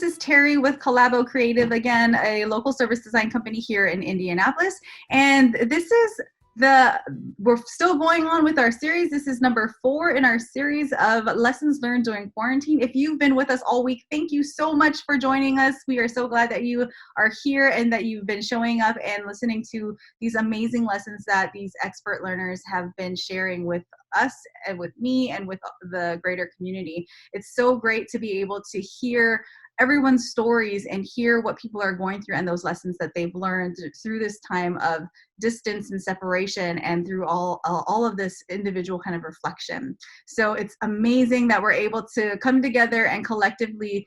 is Terry with Collabo Creative, again, a local service design company here in Indianapolis. And this is we're still going on with our series. This is number 4 in our series of lessons learned during quarantine. If you've been with us all week, thank you so much for joining us. We are so glad that you are here and that you've been showing up and listening to these amazing lessons that these expert learners have been sharing with us and with me and with the greater community. It's so great to be able to hear everyone's stories and hear what people are going through and those lessons that they've learned through this time of distance and separation and through all of this individual kind of reflection. So it's amazing that we're able to come together and collectively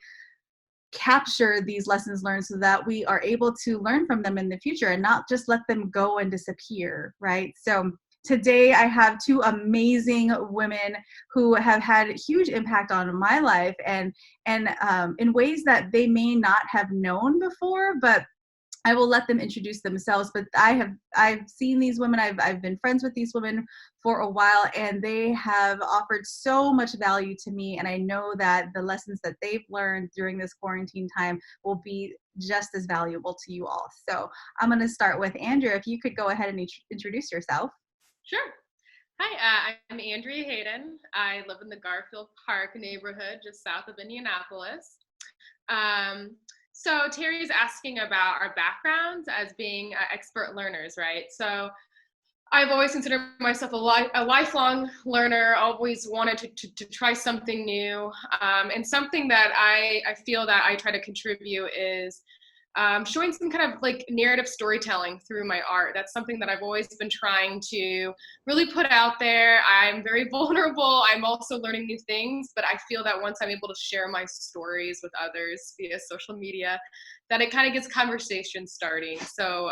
capture these lessons learned so that we are able to learn from them in the future and not just let them go and disappear, right? So today I have 2 amazing women who have had a huge impact on my life and in ways that they may not have known before, but I will let them introduce themselves. But I've seen these women, I've been friends with these women for a while, and they have offered so much value to me, and I know that the lessons that they've learned during this quarantine time will be just as valuable to you all. So I'm going to start with Andrea. If you could go ahead and introduce yourself. Sure. Hi, I'm Andrea Haydon. I live in the Garfield Park neighborhood just south of Indianapolis. So Terry's asking about our backgrounds as being expert learners, right? So I've always considered myself a lifelong learner, always wanted to try something new. And something that I feel that I try to contribute is showing some kind of like narrative storytelling through my art. That's something that I've always been trying to really put out there. I'm very vulnerable. I'm also learning new things, but I feel that once I'm able to share my stories with others via social media, that it kind of gets conversation starting. So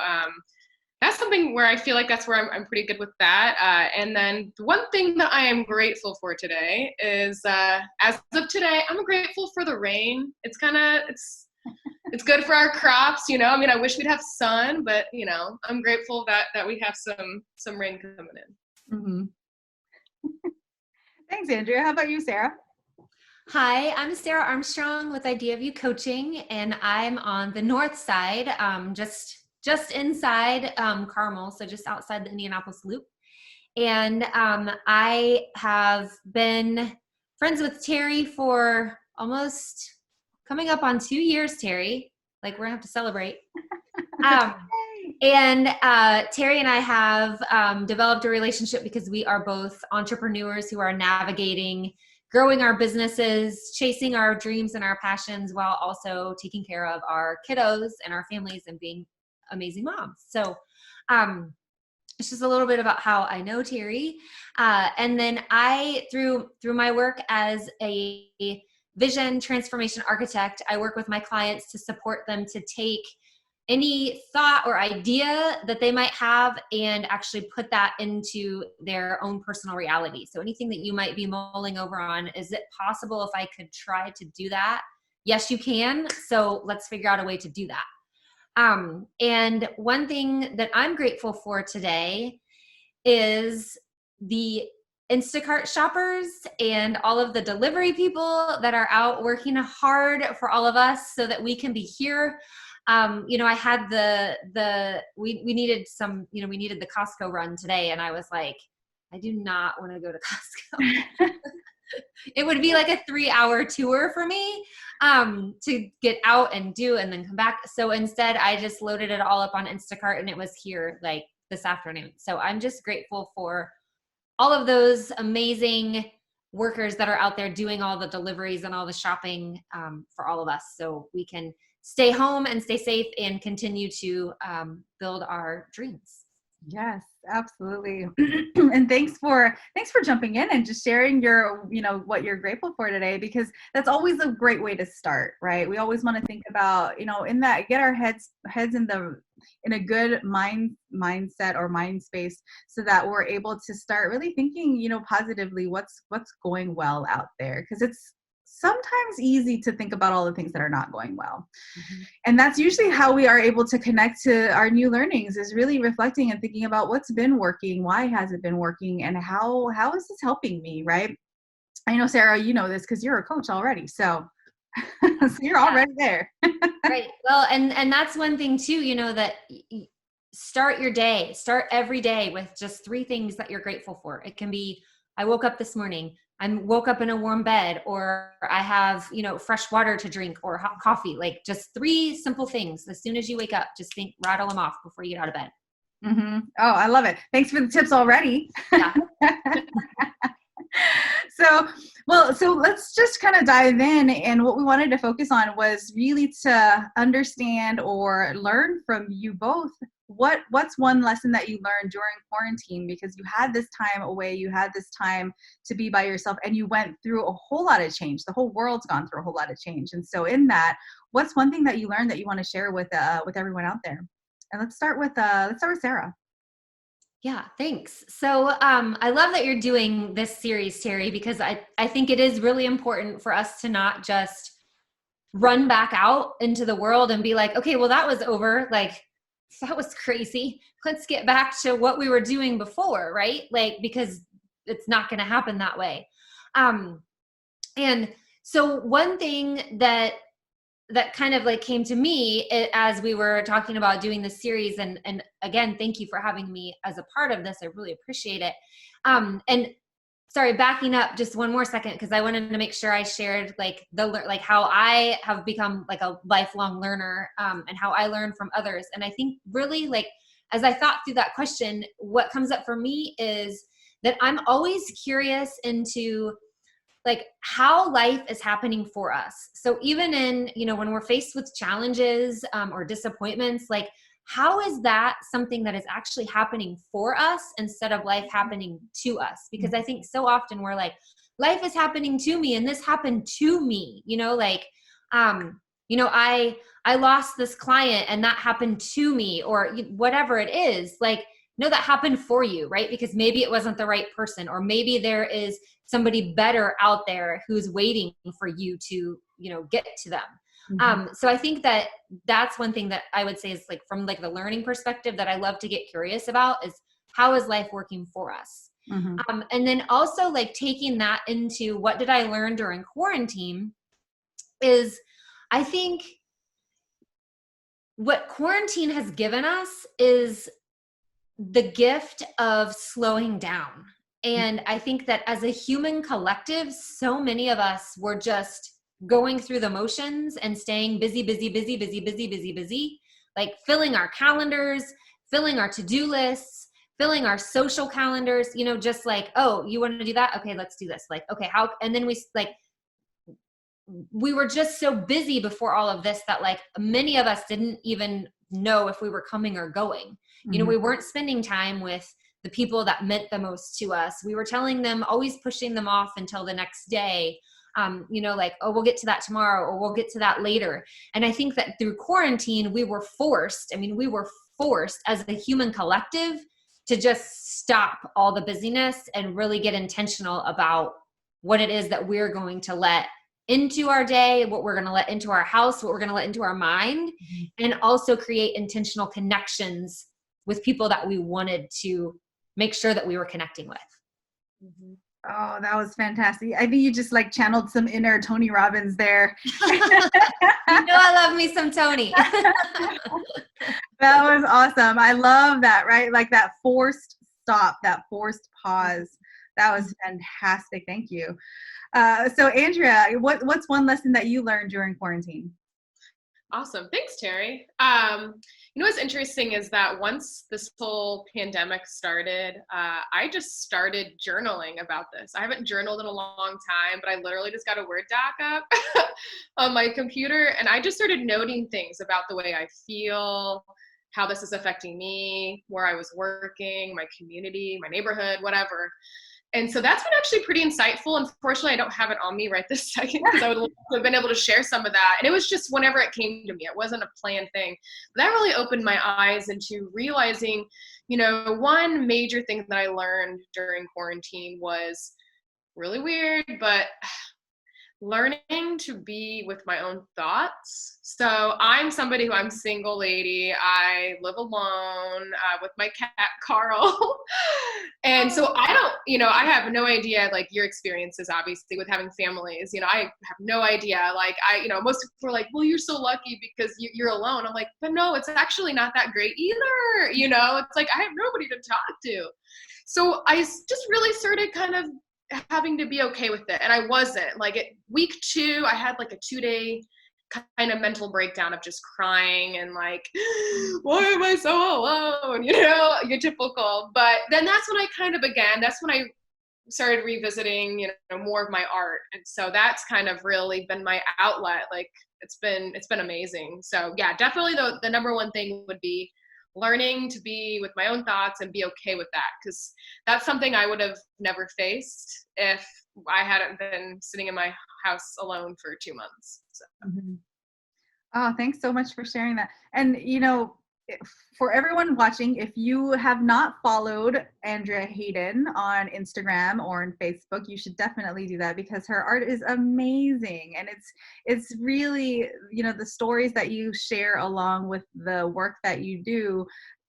that's something where I feel like that's where I'm pretty good with that. And then the one thing that I am grateful for today is, as of today, I'm grateful for the rain. It's good for our crops, you know. I mean, I wish we'd have sun, but you know, I'm grateful that we have some rain coming in. Mm-hmm. Thanks, Andrea. How about you, Sara? Hi, I'm Sara Armstrong with Idea View Coaching, and I'm on the north side, just inside Carmel, so just outside the Indianapolis Loop. And I have been friends with Terry for almost coming up on 2 years, Terry. Like, we're gonna have to celebrate. And Terry and I have developed a relationship because we are both entrepreneurs who are navigating growing our businesses, chasing our dreams and our passions while also taking care of our kiddos and our families and being amazing moms. So it's just a little bit about how I know Terry. And then I, through my work as a vision transformation architect, I work with my clients to support them to take any thought or idea that they might have and actually put that into their own personal reality. So anything that you might be mulling over on, is it possible if I could try to do that? Yes, you can. So let's figure out a way to do that. And one thing that I'm grateful for today is the Instacart shoppers and all of the delivery people that are out working hard for all of us so that we can be here. You know, I had we needed we needed the Costco run today, and I was like, I do not want to go to Costco. It would be like a 3-hour tour for me to get out and do and then come back. So instead I just loaded it all up on Instacart and it was here like this afternoon. So I'm just grateful for all of those amazing workers that are out there doing all the deliveries and all the shopping for all of us, so we can stay home and stay safe and continue to build our dreams. Yes, absolutely. And thanks for jumping in and just sharing your, what you're grateful for today, because that's always a great way to start, right? We always want to think about, in that, get our heads in a good mindset or mind space, so that we're able to start really thinking, positively what's going well out there, because it's sometimes easy to think about all the things that are not going well. Mm-hmm. And that's usually how we are able to connect to our new learnings, is really reflecting and thinking about what's been working, why has it been working, and how is this helping me, right? I know, Sara, you know this because you're a coach already. So So you're already there. Right. Well, and that's one thing too, that start your day, start every day with just 3 things that you're grateful for. It can be, I woke up this morning, I woke up in a warm bed, or I have, fresh water to drink or hot coffee, like just 3 simple things. As soon as you wake up, just rattle them off before you get out of bed. Mm-hmm. Oh, I love it. Thanks for the tips already. Yeah. So let's just kind of dive in. And what we wanted to focus on was really to understand or learn from you both. What's one lesson that you learned during quarantine? Because you had this time away, you had this time to be by yourself, and you went through a whole lot of change. The whole world's gone through a whole lot of change. And so in that, what's one thing that you learned that you want to share with everyone out there? And let's start with Sarah. Yeah, thanks. So I love that you're doing this series, Terry, because I think it is really important for us to not just run back out into the world and be like, okay, well, that was over. Like, that was crazy. Let's get back to what we were doing before, right? Like, because it's not going to happen that way. And so one thing that kind of like came to me as we were talking about doing this series, and again, thank you for having me as a part of this. I really appreciate it. And sorry, backing up just one more second, because I wanted to make sure I shared like how I have become like a lifelong learner, and how I learn from others. And I think really, like, as I thought through that question, what comes up for me is that I'm always curious into like how life is happening for us. So even in, when we're faced with challenges, or disappointments, like how is that something that is actually happening for us instead of life happening to us? Because I think so often we're like, life is happening to me and this happened to me, I lost this client and that happened to me, or whatever it is. Like, no, that happened for you, right? Because maybe it wasn't the right person, or maybe there is somebody better out there who's waiting for you to, get to them. Mm-hmm. So I think that that's one thing that I would say is like, from like the learning perspective, that I love to get curious about is how is life working for us? Mm-hmm. And then also like taking that into what did I learn during quarantine is, I think what quarantine has given us is the gift of slowing down. And I think that as a human collective, so many of us were just going through the motions and staying busy, like filling our calendars, filling our to-do lists, filling our social calendars, just like, oh, you want to do that? Okay, let's do this. Like, okay, how? And then we were just so busy before all of this that like many of us didn't even know if we were coming or going. Mm-hmm. We weren't spending time with the people that meant the most to us. We were telling them, always pushing them off until the next day. Like, oh, we'll get to that tomorrow, or we'll get to that later. And I think that through quarantine, we were forced as a human collective to just stop all the busyness and really get intentional about what it is that we're going to let into our day, what we're going to let into our house, what we're going to let into our mind, Mm-hmm. and also create intentional connections with people that we wanted to make sure that we were connecting with. Mm-hmm. Oh, that was fantastic. I think you just like channeled some inner Tony Robbins there. I love me some Tony. That was awesome. I love that, right? Like that forced stop, that forced pause. That was fantastic. Thank you. So Andrea, what's one lesson that you learned during quarantine? Awesome. Thanks, Terry. What's interesting is that once this whole pandemic started, I just started journaling about this. I haven't journaled in a long time, but I literally just got a Word doc up on my computer, and I just started noting things about the way I feel, how this is affecting me, where I was working, my community, my neighborhood, whatever. And so that's been actually pretty insightful. Unfortunately, I don't have it on me right this second, because I would have been able to share some of that. And it was just whenever it came to me. It wasn't a planned thing. But that really opened my eyes into realizing, one major thing that I learned during quarantine was really weird, but learning to be with my own thoughts. So I'm somebody who I'm single lady. I live alone with my cat Carl. And so I don't, I have no idea like your experiences obviously with having families. I have no idea. Like most people are like, well, you're so lucky because you're alone. I'm like, but no, it's actually not that great either. It's like I have nobody to talk to. So I just really started kind of having to be okay with it. And I wasn't. Like at week 2, I had like a 2-day kind of mental breakdown of just crying and like, why am I so alone? You're typical. But then that's when that's when I started revisiting, more of my art. And so that's kind of really been my outlet. Like it's been amazing. So yeah, definitely the number one thing would be learning to be with my own thoughts and be okay with that, because that's something I would have never faced if I hadn't been sitting in my house alone for 2 months. So. Mm-hmm. Oh, thanks so much for sharing that. And, for everyone watching, if you have not followed Andrea Haydon on Instagram or on Facebook, you should definitely do that because her art is amazing. And it's really, the stories that you share along with the work that you do,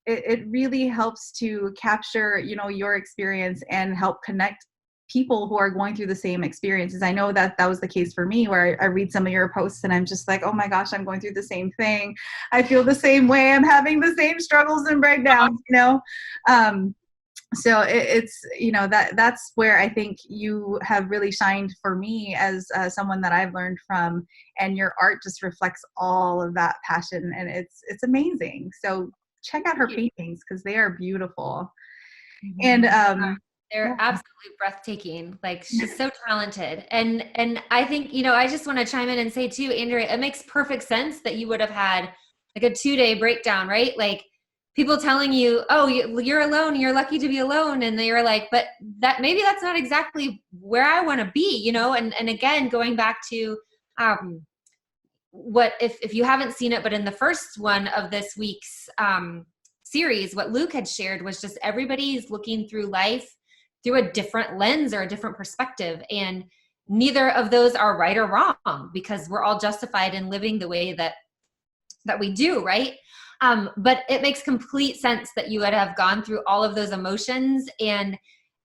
it really helps to capture, your experience and help connect people who are going through the same experiences. I know that was the case for me, where I read some of your posts and I'm just like, oh my gosh, I'm going through the same thing. I feel the same way. I'm having the same struggles and breakdowns, so it's, that's where I think you have really shined for me as someone that I've learned from, and your art just reflects all of that passion, and it's amazing. So check out her paintings because they are beautiful. And they're absolutely breathtaking. Like she's so talented. And I think, I just want to chime in and say too, Andrea, it makes perfect sense that you would have had like a 2-day breakdown, right? Like people telling you, oh, you're alone, you're lucky to be alone. And they were like, but maybe that's not exactly where I want to be, and again, going back to, what if you haven't seen it, but in the first one of this week's, series, what Luke had shared was just everybody's looking through life through a different lens or a different perspective. And neither of those are right or wrong because we're all justified in living the way that we do, right? But it makes complete sense that you would have gone through all of those emotions. And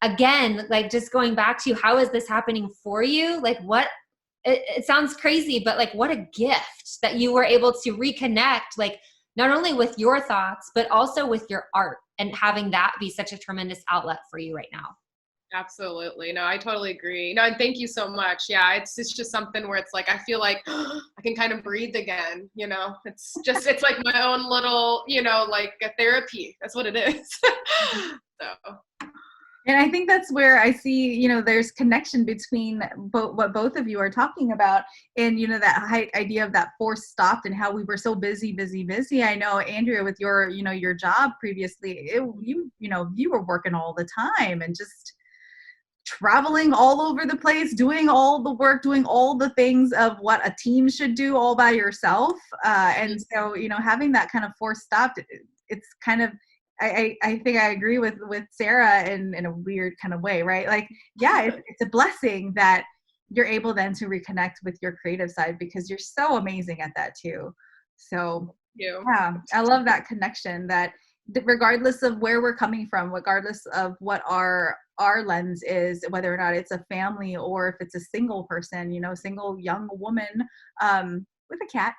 again, like just going back to how is this happening for you? Like it sounds crazy, but like what a gift that you were able to reconnect, like not only with your thoughts, but also with your art, and having that be such a tremendous outlet for you right now. Absolutely. No, I totally agree. No, and thank you so much. Yeah, it's just something where it's like I feel like I can kind of breathe again, It's like my own little, like a therapy. That's what it is. So. And I think that's where I see, there's connection between what both of you are talking about, and, that idea of that force stopped and how we were so busy. I know, Andrea, with your, your job previously, you were working all the time and just traveling all over the place, doing all the work, doing all the things of what a team should do all by yourself. And so, having that kind of force stopped, it's kind of, I think I agree with Sara in a weird kind of way, right? Like, yeah, it's a blessing that you're able then to reconnect with your creative side because you're so amazing at that too. So yeah, I love that connection, that regardless of where we're coming from, regardless of what our lens is, whether or not it's a family or if it's a single person, single young woman with a cat,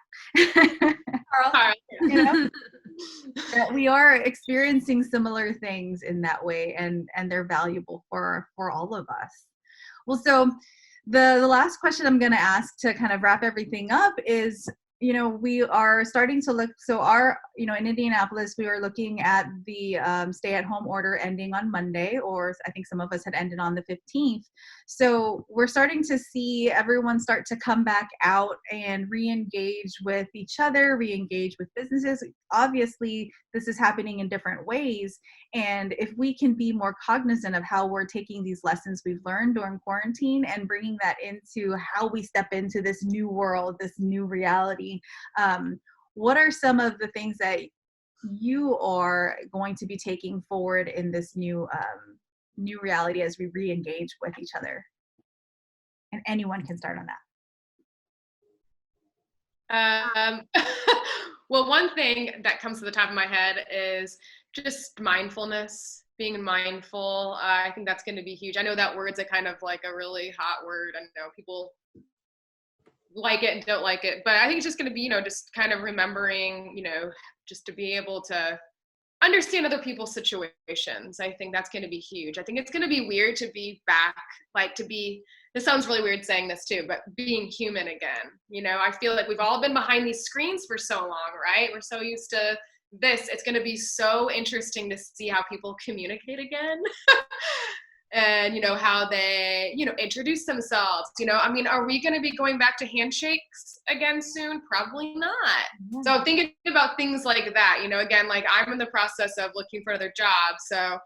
that we are experiencing similar things in that way, and they're valuable for all of us. Well, so the last question I'm going to ask to kind of wrap everything up is, we are starting to look, so in Indianapolis, we are looking at the stay-at-home order ending on Monday, or I think some of us had ended on the 15th. So we're starting to see everyone start to come back out and re-engage with each other, re-engage with businesses. Obviously, this is happening in different ways. And if we can be more cognizant of how we're taking these lessons we've learned during quarantine and bringing that into how we step into this new world, this new reality, what are some of the things that you are going to be taking forward in this new reality as we re-engage with each other? And anyone can start on that. Um, well, one thing that comes to the top of my head is just mindfulness, being mindful. I think that's going to be huge. I know that word's a kind of like a really hot word. I know people like it and don't like it, but I think it's just going to be, just kind of remembering, just to be able to understand other people's situations. I think that's going to be huge. I think it's going to be weird to be back, this sounds really weird saying this too, but being human again. I feel like we've all been behind these screens for so long, right? We're so used to this. It's going to be so interesting to see how people communicate again. And how they introduce themselves. Are we going to be going back to handshakes again soon? Probably not. Yeah. So thinking about things like that, again, like I'm in the process of looking for another job, so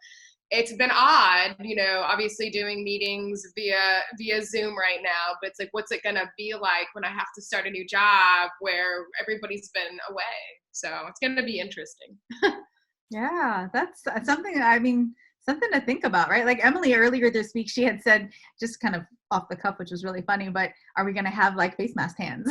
it's been odd, obviously doing meetings via Zoom right now, but it's like, what's it going to be like when I have to start a new job where everybody's been away? So it's going to be interesting. Yeah, that's something, something to think about, right? Like Emily earlier this week, she had said, just kind of off the cuff, which was really funny, but are we going to have like face mask hands?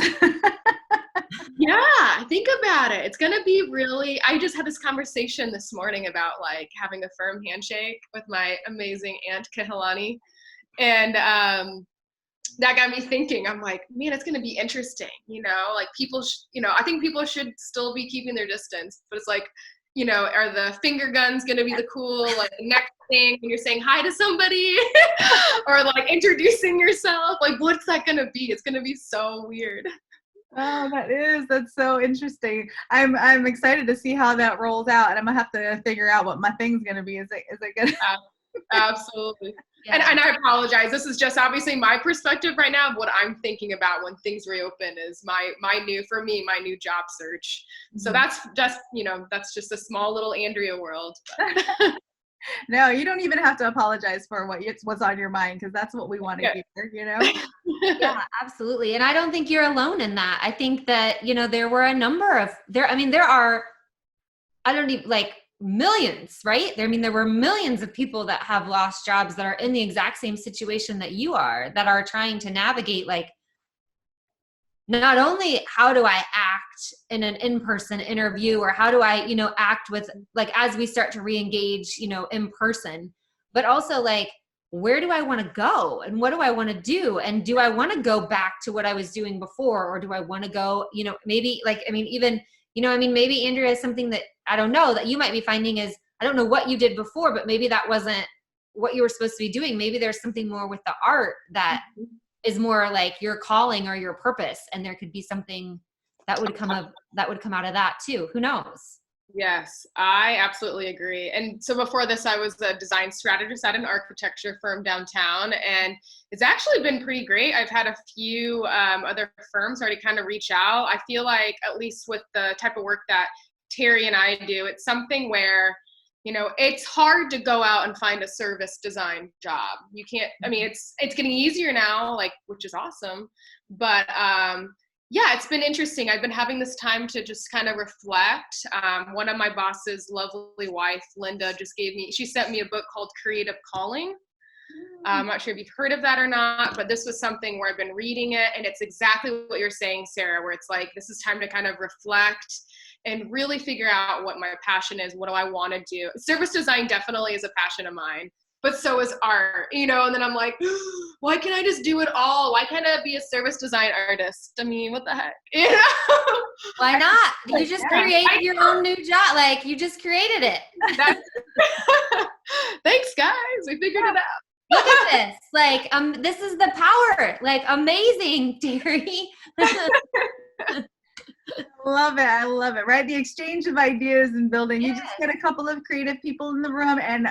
Yeah, think about it. It's going to be I just had this conversation this morning about like having a firm handshake with my amazing aunt Kahilani. And that got me thinking. I'm like, man, it's going to be interesting. Like people, I think people should still be keeping their distance, but it's like, are the finger guns going to be the cool, like the next thing when you're saying hi to somebody or like introducing yourself? Like, what's that going to be? It's going to be so weird. Oh, that's so interesting. I'm excited to see how that rolls out, and I'm gonna have to figure out what my thing's gonna be. Is it gonna? Absolutely. Yeah. And I apologize. This is just obviously my perspective right now of what I'm thinking about when things reopen is my new job search. So that's just a small little Andrea world. No, you don't even have to apologize for what's on your mind, because that's what we want to hear, Yeah, absolutely. And I don't think you're alone in that. I think that, there were a number of there are, I don't even millions, right? There were millions of people that have lost jobs that are in the exact same situation that you are, that are trying to navigate, not only how do I act in an in-person interview, or how do I, act with as we start to re-engage, in person, but also where do I want to go and what do I want to do? And do I want to go back to what I was doing before? Or do I want to go, maybe maybe Andrea, is something that I don't know that you might be finding is, I don't know what you did before, but maybe that wasn't what you were supposed to be doing. Maybe there's something more with the art that is more like your calling or your purpose. And there could be something that would come out of that too. Who knows? Yes, I absolutely agree. And so before this, I was a design strategist at an architecture firm downtown, and it's actually been pretty great. I've had a few other firms already kind of reach out. I feel like, at least with the type of work that Terry and I do, it's something where, it's hard to go out and find a service design job. You can't, it's getting easier now, which is awesome. But yeah, it's been interesting. I've been having this time to just kind of reflect. One of my boss's lovely wife, Linda, she sent me a book called Creative Calling. I'm not sure if you've heard of that or not, but this was something where I've been reading it, and it's exactly what you're saying, Sarah, where it's like, this is time to kind of reflect and really figure out what my passion is. What do I want to do? Service design definitely is a passion of mine, but so is art, and then I'm like, why can't I just do it all? Why can't I be a service design artist? What the heck? Why not? You just created your own new job. You just created it. Thanks, guys. We figured it out. Look at this. This is the power. Amazing, Terry. I love it. Right? The exchange of ideas and building. Yes. You just get a couple of creative people in the room, and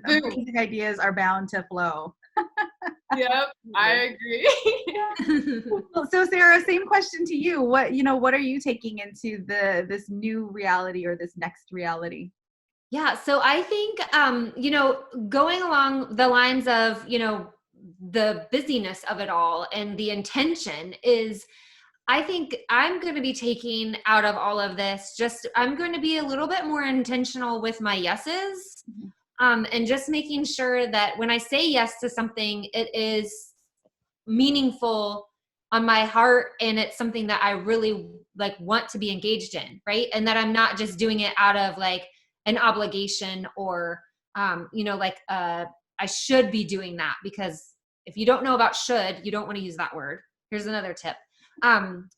amazing ideas are bound to flow. Yep, I agree. So Sarah, same question to you. What are you taking into this new reality, or this next reality? Yeah. So I think, going along the lines of, the busyness of it all and the intention is, I think I'm going to be taking out of all of this, I'm going to be a little bit more intentional with my yeses, and just making sure that when I say yes to something, it is meaningful on my heart and it's something that I really like want to be engaged in, right? And that I'm not just doing it out of like an obligation or, I should be doing that, because if you don't know about should, you don't want to use that word. Here's another tip.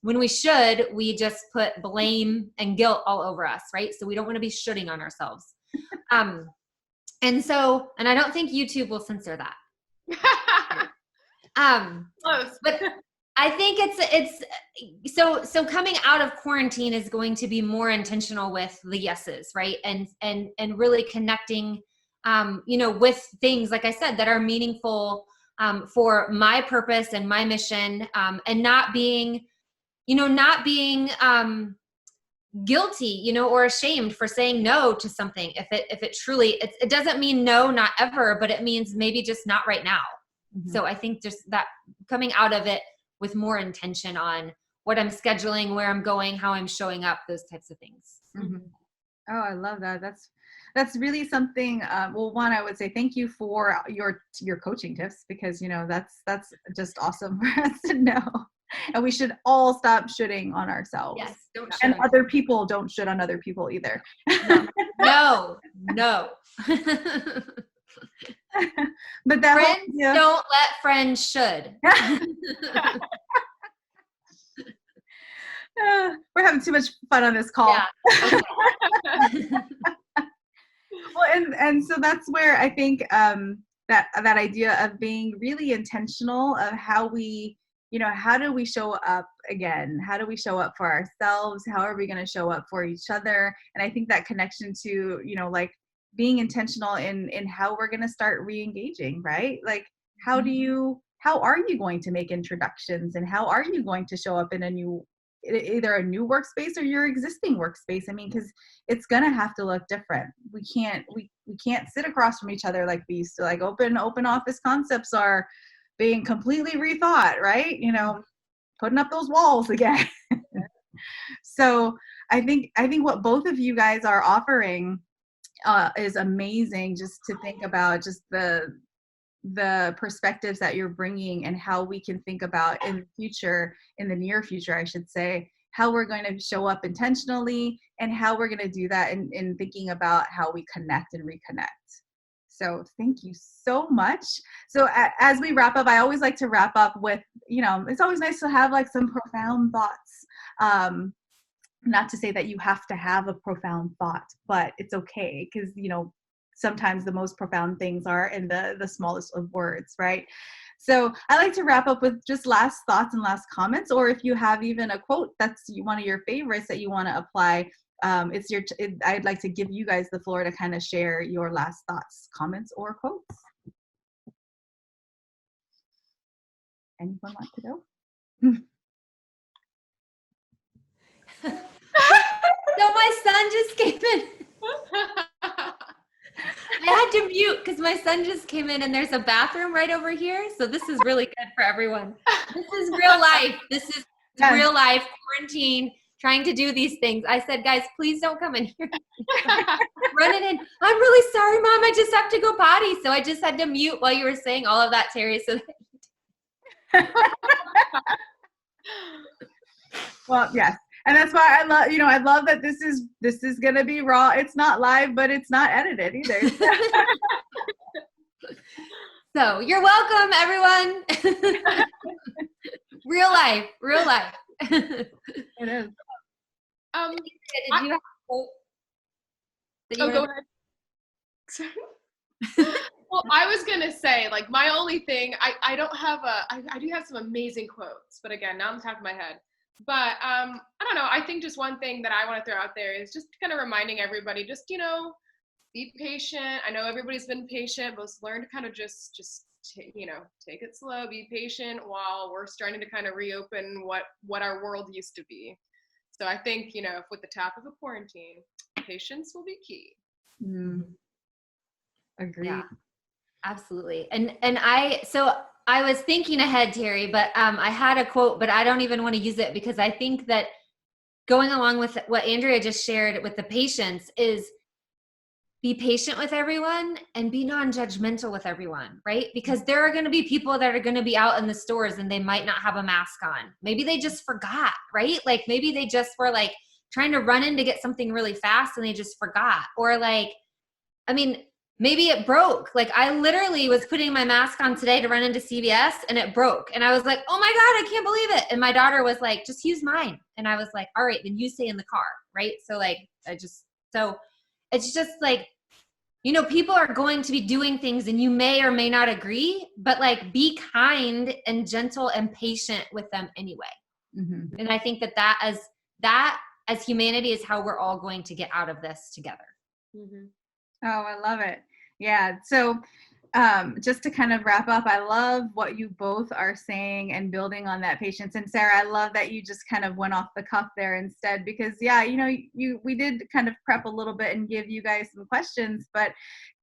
When we should, we just put blame and guilt all over us, right? So we don't want to be shoulding on ourselves. And I don't think YouTube will censor that. But I think it's so coming out of quarantine is going to be more intentional with the yeses, right? And really connecting, with things, like I said, that are meaningful for my purpose and my mission, and not being guilty, or ashamed for saying no to something. If it truly, it doesn't mean no, not ever, but it means maybe just not right now. Mm-hmm. So I think just that coming out of it with more intention on what I'm scheduling, where I'm going, how I'm showing up, those types of things. Mm-hmm. Oh, I love that. That's really something. Well, one, I would say thank you for your coaching tips, because that's just awesome for us to know. And we should all stop shoulding on ourselves. Yes, don't should. And other people don't should on other people either. No. But that friends don't let friends should. We're having too much fun on this call. Yeah. Okay. Well, and so that's where I think that idea of being really intentional of how we, how do we show up again? How do we show up for ourselves? How are we going to show up for each other? And I think that connection to, like being intentional in how we're going to start re-engaging, right? Like, how are you going to make introductions, and how are you going to show up in either a new workspace or your existing workspace? I mean, because it's gonna have to look different. We can't sit across from each other like we used to. Like open office concepts are being completely rethought, right? Putting up those walls again. So I think what both of you guys are offering is amazing, just to think about just the perspectives that you're bringing, and how we can think about in the near future, I should say, how we're going to show up intentionally, and how we're going to do that in thinking about how we connect and reconnect. So thank you so much. So as we wrap up, I always like to wrap up with, it's always nice to have like some profound thoughts. Not to say that you have to have a profound thought, but it's okay, because, sometimes the most profound things are in the smallest of words, right? So I like to wrap up with just last thoughts and last comments, or if you have even a quote that's one of your favorites that you want to apply, I'd like to give you guys the floor to kind of share your last thoughts, comments, or quotes. Anyone want to go? So my son just came in. I had to mute because my son just came in, and there's a bathroom right over here. So this is really good for everyone. This is real life. This is real life quarantine, trying to do these things. I said, guys, please don't come in here. Running in. I'm really sorry, Mom. I just have to go potty. So I just had to mute while you were saying all of that, Terry. So well, yes. And that's why I love that this is going to be raw. It's not live, but it's not edited either. So you're welcome, everyone. Real life. It is. Did you have a quote that you go ahead. Well, I was going to say, like, my only thing, I don't have I do have some amazing quotes, but again, not on the top of my head. But I don't know. I think just one thing that I want to throw out there is just kind of reminding everybody, just, be patient. I know everybody's been patient, but let's learn to kind of just take it slow, be patient while we're starting to kind of reopen what our world used to be. So I think, with the top of a quarantine, patience will be key. Agreed. Yeah, absolutely. And I was thinking ahead, Terry, but I had a quote, but I don't even want to use it, because I think that going along with what Andrea just shared with the patience is be patient with everyone and be non-judgmental with everyone, right? Because there are going to be people that are going to be out in the stores and they might not have a mask on. Maybe they just forgot, right? Like maybe they just were like trying to run in to get something really fast and they just forgot. Or like, I mean, maybe it broke. Like I literally was putting my mask on today to run into CVS and it broke. And I was like, oh my God, I can't believe it. And my daughter was like, just use mine. And I was like, all right, then you stay in the car. Right. So like, so it's just like, you know, people are going to be doing things and you may or may not agree, but like be kind and gentle and patient with them anyway. Mm-hmm. And I think that as humanity is how we're all going to get out of this together. Mm-hmm. Oh, I love it. Yeah. So just to kind of wrap up, I love what you both are saying and building on that patience. And Sara, I love that you just kind of went off the cuff there instead, because yeah, you know, we did kind of prep a little bit and give you guys some questions, but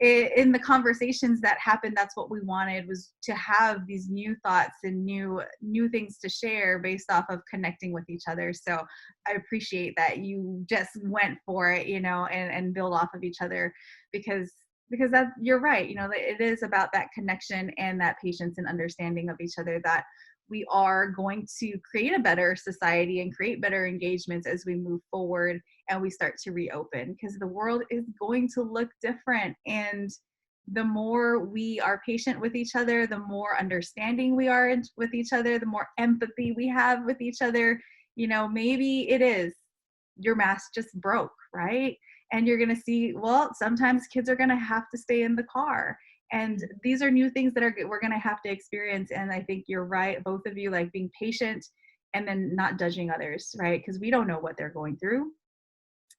in the conversations that happened, that's what we wanted, was to have these new thoughts and new things to share based off of connecting with each other. So I appreciate that you just went for it, you know, and build off of each other, because that, you're right, you know, it is about that connection and that patience and understanding of each other, that we are going to create a better society and create better engagements as we move forward and we start to reopen, because the world is going to look different. And the more we are patient with each other, the more understanding we are with each other, the more empathy we have with each other. You know, maybe it is your mask just broke, right? And you're going to see, well, sometimes kids are going to have to stay in the car. And these are new things that we're going to have to experience. And I think you're right, both of you, like being patient and then not judging others, right? Because we don't know what they're going through.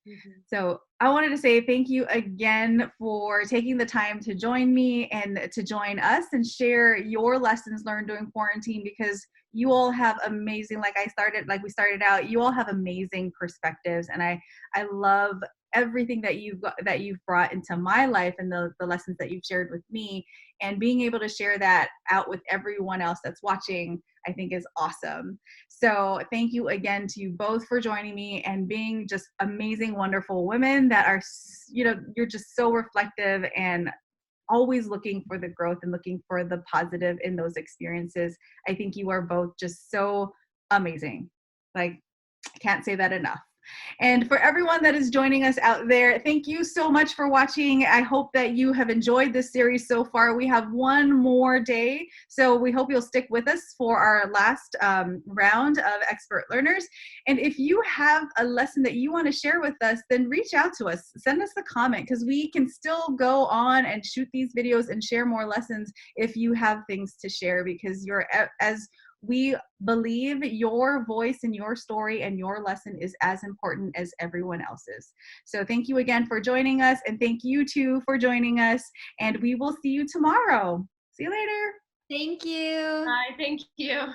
Mm-hmm. So I wanted to say thank you again for taking the time to join me and to join us and share your lessons learned during quarantine, because you all have amazing, like we started out, you all have amazing perspectives. And I love everything that you've brought into my life and the lessons that you've shared with me, and being able to share that out with everyone else that's watching, I think is awesome. So thank you again to you both for joining me and being just amazing, wonderful women that are, you know, you're just so reflective and always looking for the growth and looking for the positive in those experiences. I think you are both just so amazing. Like, I can't say that enough. And for everyone that is joining us out there, thank you so much for watching. I hope that you have enjoyed this series so far. We have one more day, so we hope you'll stick with us for our last round of expert learners. And if you have a lesson that you want to share with us, then reach out to us. Send us a comment, because we can still go on and shoot these videos and share more lessons if you have things to share, because you're, as we believe, your voice and your story and your lesson is as important as everyone else's. So thank you again for joining us, and thank you too for joining us, and we will see you tomorrow. See you later. Thank you. Bye. Thank you.